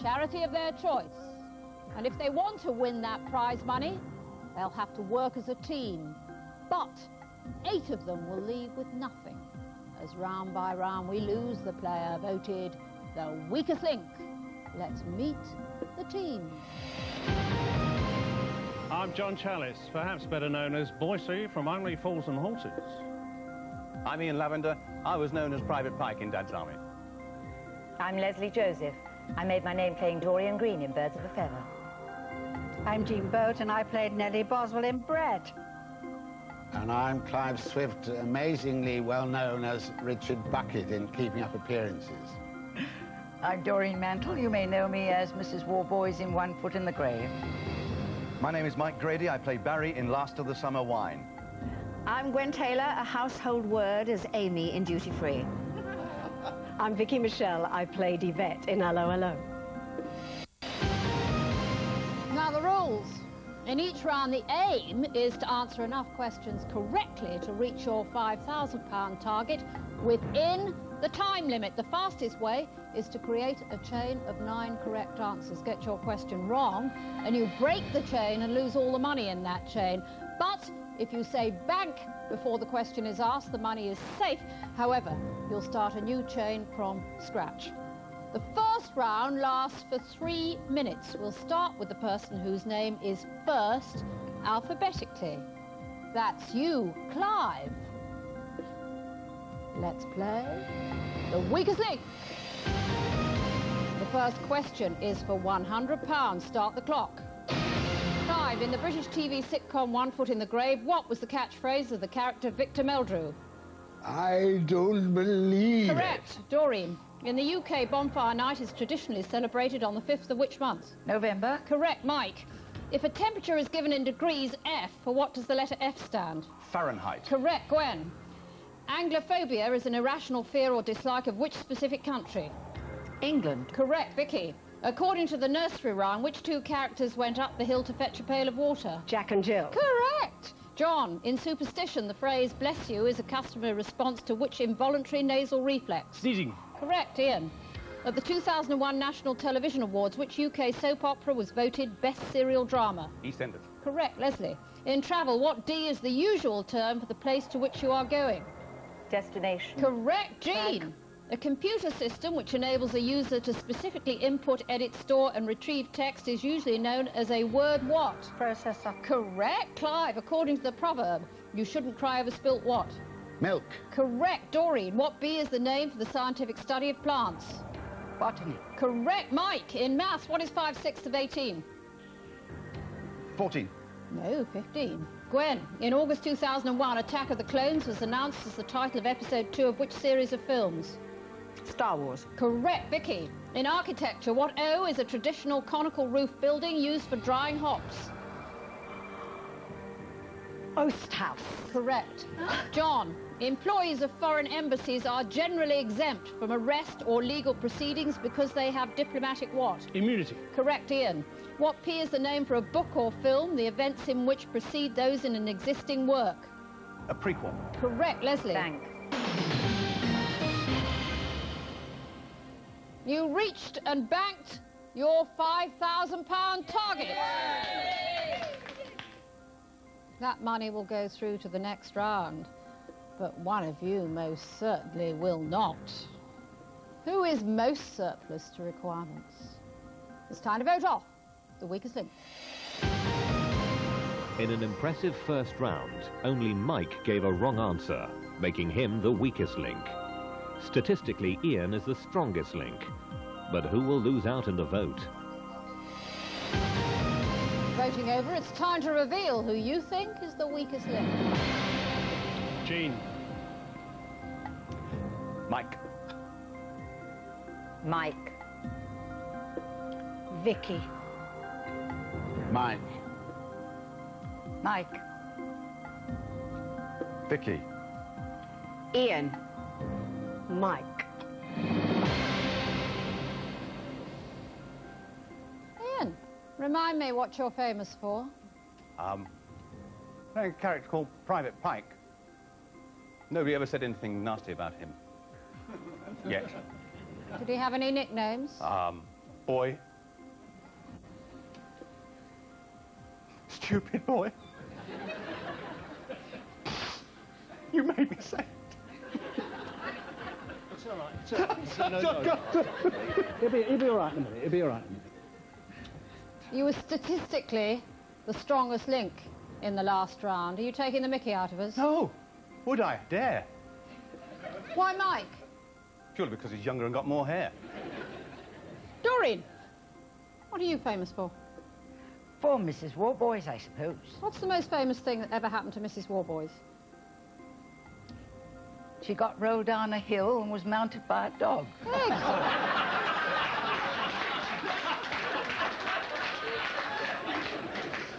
charity of their choice. And if they want to win that prize money, they'll have to work as a team. But 8 of them will leave with nothing, as round by round we lose the player voted the weakest link. Let's meet the team. I'm John Challis, perhaps better known as Boise from Hungry Fools and Horses. I'm Ian Lavender. I was known as Private Pike in Dad's Army. I'm Leslie Joseph. I made my name playing Dorian Green in Birds of a Feather. I'm Jean Boat, and I played Nellie Boswell in Bread. And I'm Clive Swift, amazingly well known as Richard Bucket in Keeping Up Appearances. I'm Doreen Mantle. You may know me as Mrs. Warboys in One Foot in the Grave. My name is Mike Grady. I play Barry in Last of the Summer Wine. I'm Gwen Taylor, a household word as Amy in Duty Free. I'm Vicky Michelle. I played Yvette in Allo Allo. Now the rules. In each round, the aim is to answer enough questions correctly to reach your £5,000 target within the time limit. The fastest way is to create a chain of 9 correct answers. Get your question wrong, and you break the chain and lose all the money in that chain. But if you say bank before the question is asked, the money is safe. However, you'll start a new chain from scratch. The first round lasts for 3 minutes. We'll start with the person whose name is first alphabetically. That's you, Clive. Let's play The Weakest Link. The first question is for £100. Start the clock. Clive, in the British TV sitcom One Foot in the Grave, what was the catchphrase of the character Victor Meldrew? I don't believe Correct. Doreen, in the UK, Bonfire Night is traditionally celebrated on the 5th of which month? November. Correct. Mike, if a temperature is given in degrees F, for what does the letter F stand? Fahrenheit. Correct. Gwen, Anglophobia is an irrational fear or dislike of which specific country? England. Correct. Vicky, according to the nursery rhyme, which 2 characters went up the hill to fetch a pail of water? Jack and Jill. Correct. John, in superstition, the phrase bless you is a customary response to which involuntary nasal reflex? Sneezing. Correct. Ian, at the 2001 National Television Awards, which UK soap opera was voted best serial drama? EastEnders. Correct. Leslie, in travel, what D is the usual term for the place to which you are going? Destination. Correct. Jean, a computer system which enables a user to specifically input, edit, store and retrieve text is usually known as a word what? Processor. Correct. Clive, according to the proverb, you shouldn't cry over spilt what? Milk. Correct. Doreen, what B is the name for the scientific study of plants? Botany. Correct. Mike, in maths, what is 5/6 of 18? 14. No, 15. Gwen, in August 2001, Attack of the Clones was announced as the title of episode 2 of which series of films? Star Wars. Correct. Vicky, in architecture, what O is a traditional conical roof building used for drying hops? Oast House. Correct. John, employees of foreign embassies are generally exempt from arrest or legal proceedings because they have diplomatic what? Immunity. Correct. Ian, what P is the name for a book or film, the events in which precede those in an existing work? A prequel. Correct. Leslie. Bank. You reached and banked your £5,000 target. That money will go through to the next round, but one of you most certainly will not. Who is most surplus to requirements? It's time to vote off the weakest link. In an impressive first round, only Mike gave a wrong answer, making him the weakest link. Statistically, Ian is the strongest link. But who will lose out in the vote? Voting over, it's time to reveal who you think is the weakest link. Jean. Mike. Mike. Vicky. Mike. Mike. Vicky. Ian. Mike. Ian, remind me what you're famous for. Playing a character called Private Pike. Nobody ever said anything nasty about him. Yet. Did he have any nicknames? Boy, stupid boy. You made me say it. It's all right. It's all right. He'll be all right in a minute. He'll be all right in a minute. You were statistically the strongest link in the last round. Are you taking the mickey out of us? No. Would I dare? Why, Mike? Purely because he's younger and got more hair. Doreen, what are you famous for? For Mrs. Warboys, I suppose. What's the most famous thing that ever happened to Mrs. Warboys? She got rolled down a hill and was mounted by a dog.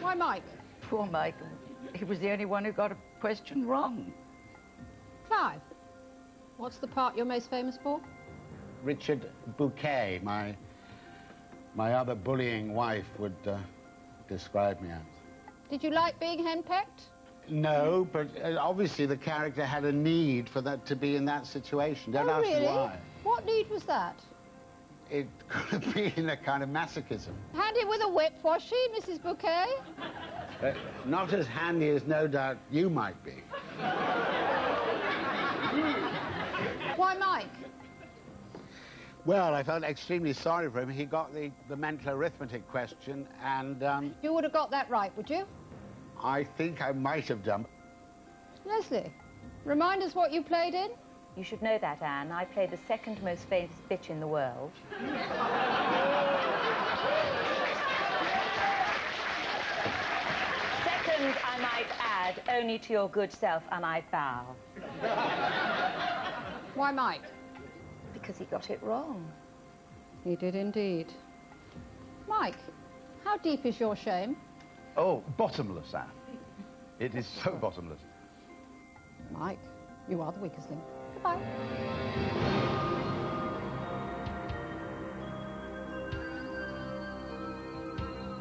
Why, Mike? Poor Mike. He was the only one who got a question wrong. Clive, what's the part you're most famous for? Richard Bouquet, my other bullying wife would describe me as. Did you like being henpecked? No, but obviously the character had a need for that to be in that situation. Don't ask really? me why. What need was that? It could have been a kind of masochism. Handy with a whip, was she, Mrs. Bouquet? Not as handy as no doubt you might be. Why, Mike? Well, I felt extremely sorry for him. He got the mental arithmetic question, and You would have got that right, would you? I think I might have done. Leslie, remind us what you played in? You should know that, Anne. I played the second most famous bitch in the world. Second, I might add, only to your good self am I bow. Why, Mike? Because he got it wrong. He did indeed. Mike, how deep is your shame? Oh, bottomless, Anne. It is so bottomless. Mike, you are the weakest link. Goodbye.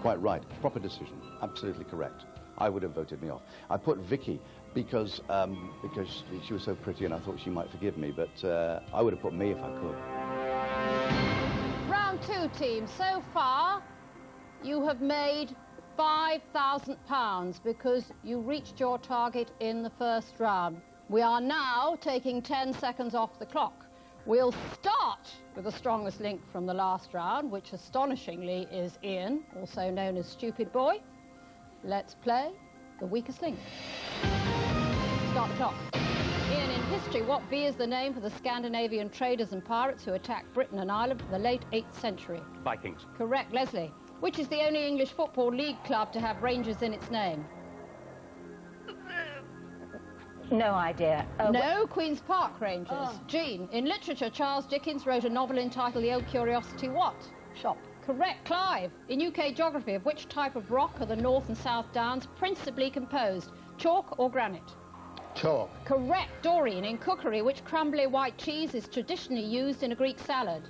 Quite right. Proper decision. Absolutely correct. I would have voted me off. I put Vicky because she was so pretty and I thought she might forgive me, but I would have put me if I could. Round two, team. So far, you have made £5,000 because you reached your target in the first round. We are now taking 10 seconds off the clock. We'll start with the strongest link from the last round, which astonishingly is Ian, also known as Stupid Boy. Let's play the weakest link. Start the clock. Ian, in history, what V is the name for the Scandinavian traders and pirates who attacked Britain and Ireland in the late 8th century? Vikings. Correct. Leslie, which is the only English football league club to have Rangers in its name? No idea. No, Queen's Park Rangers. Jean, in literature, Charles Dickens wrote a novel entitled The Old Curiosity what? Shop. Correct. Clive, in UK geography, of which type of rock are the North and South Downs principally composed? Chalk or granite? Chalk. Correct. Doreen, in cookery, which crumbly white cheese is traditionally used in a Greek salad?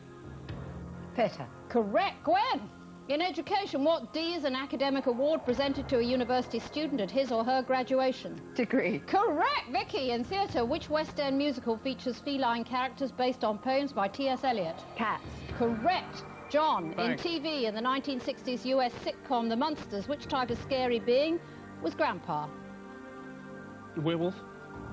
Feta. Correct. Gwen, in education, what D is an academic award presented to a university student at his or her graduation? Degree. Correct. Vicky, in theatre, which West End musical features feline characters based on poems by T.S. Eliot? Cats. Correct. John, Thanks. in TV, in the 1960s US sitcom The Munsters, which type of scary being was Grandpa? Werewolf.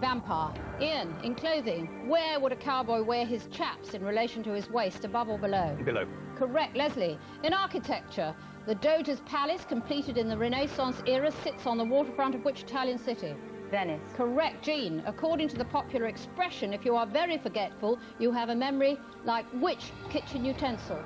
Vampire. Ian, in clothing, where would a cowboy wear his chaps in relation to his waist, above or below? Below. Correct. Leslie, in architecture, the Doge's Palace, completed in the Renaissance era, sits on the waterfront of which Italian city? Venice. Correct. Jean, according to the popular expression, if you are very forgetful, you have a memory like which kitchen utensil?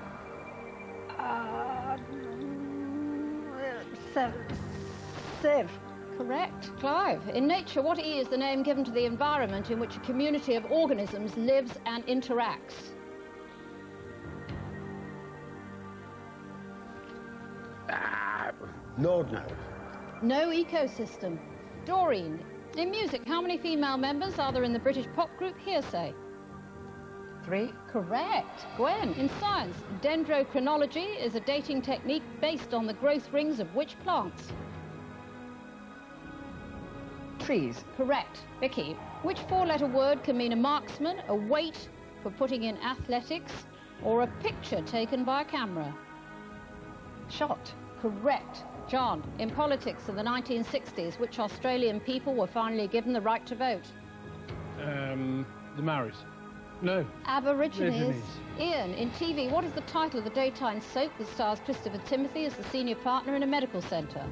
Sieve. Correct. Clive, in nature, what E is the name given to the environment in which a community of organisms lives and interacts? Lord knows. No ecosystem. Doreen, in music, how many female members are there in the British pop group Hearsay? 3. Correct. Gwen, in science, dendrochronology is a dating technique based on the growth rings of which plants? Trees. Correct. Vicky, which four-letter word can mean a marksman, a weight for putting in athletics, or a picture taken by a camera? Shot. Correct. John, in politics in the 1960s, which Australian people were finally given the right to vote? The Maoris. No. Aborigines. Ian, in TV, what is the title of the daytime soap that stars Christopher Timothy as the senior partner in a medical centre?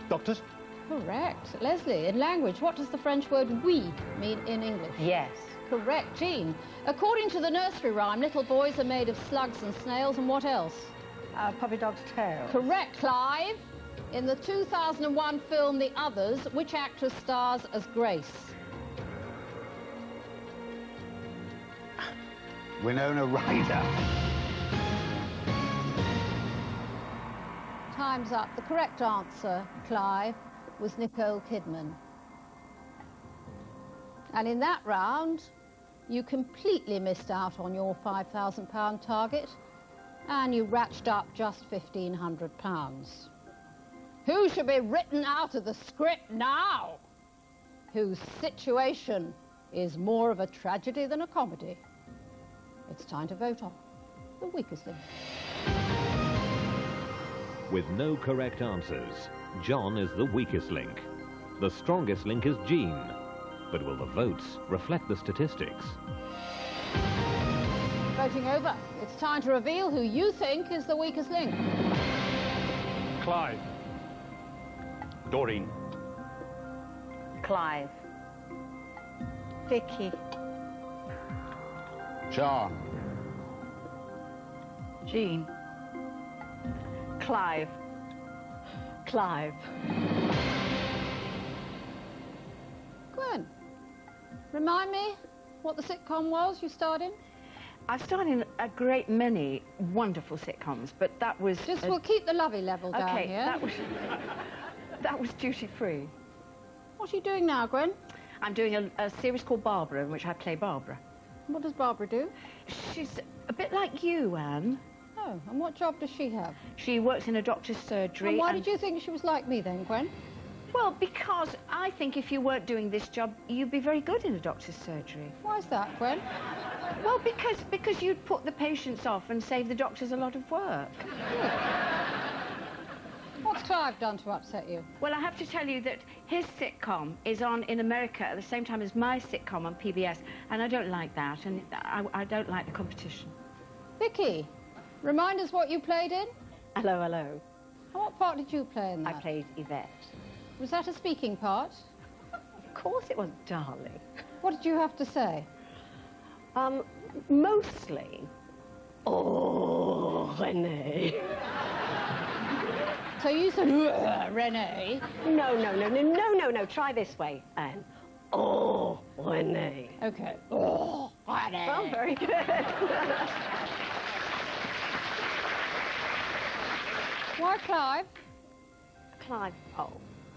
Doctors? Correct. Leslie, in language, what does the French word oui mean in English? Yes. Correct. Jean, according to the nursery rhyme, little boys are made of slugs and snails, and what else? Puppy dog's tail. Correct. Clive, in the 2001 film The Others, which actress stars as Grace? Winona Ryder. Time's up. The correct answer, Clive, was Nicole Kidman. And in that round, you completely missed out on your £5,000 target, and you ratcheted up just £1,500. Who should be written out of the script now? Whose situation is more of a tragedy than a comedy? It's time to vote on the weakest link. With no correct answers, John is the weakest link. The strongest link is Jean. But will the votes reflect the statistics? Voting over. It's time to reveal who you think is the weakest link. Clive. Doreen. Clive. Vicky. John. Jean. Clive. Clive. Gwen, remind me what the sitcom was you starred in? I've starred in a great many wonderful sitcoms, but that was... We'll keep the lovey level down okay, here. that was Duty Free. What are you doing now, Gwen? I'm doing a series called Barbara, in which I play Barbara. What does Barbara do? She's a bit like you, Anne. Oh, and what job does she have? She works in a doctor's surgery. And why did you think she was like me then, Gwen? Well, because I think if you weren't doing this job, you'd be very good in a doctor's surgery. Why is that, Gwen? Well, because you'd put the patients off and save the doctors a lot of work. What's Clive done to upset you? Well, I have to tell you that his sitcom is on in America at the same time as my sitcom on PBS, and I don't like that, and I don't like the competition. Vicky, remind us what you played in? Hello, hello. And what part did you play in that? I played Yvette. Was that a speaking part? Of course it was, darling. What did you have to say? Mostly, oh, Renee. So you said, Renee? No, try this way, Anne. Oh, Renee. Okay. Oh, Renee. Well, very good. Why Clive? Clive,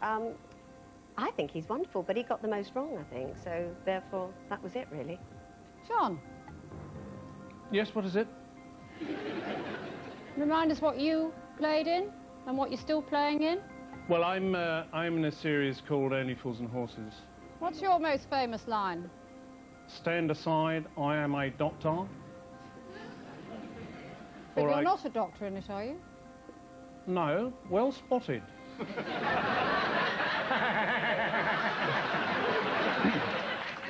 I think he's wonderful, but he got the most wrong, I think, so therefore that was it, really. John? Yes, what is it? Remind us what you played in and what you're still playing in. Well, I'm in a series called Only Fools and Horses. What's your most famous line? Stand aside, I am a doctor. But you're not a doctor in it, are you? No, well spotted.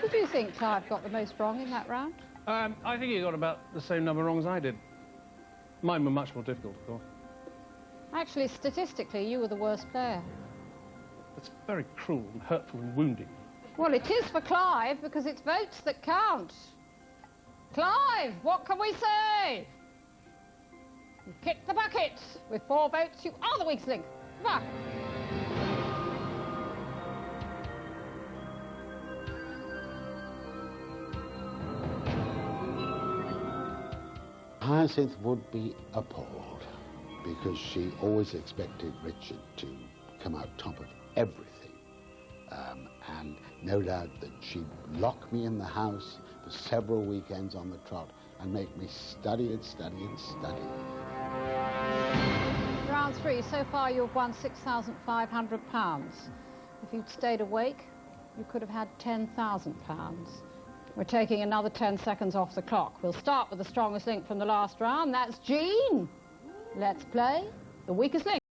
Did you think Clive got the most wrong in that round? I think he got about the same number wrong as I did. Mine were much more difficult, of course. Actually, statistically, you were the worst player. It's very cruel and hurtful and wounding. Well, it is for Clive, because it's votes that count. Clive, what can we say? You kicked the bucket. With 4 votes, you are the weakest link. Back. Hyacinth would be appalled because she always expected Richard to come out top of everything. And no doubt that she'd lock me in the house for several weekends on the trot and make me study and study and study. Round 3. So far, you've won £6,500. If you'd stayed awake, you could have had £10,000. We're taking another 10 seconds off the clock. We'll start with the strongest link from the last round. That's Jean. Let's play the weakest link.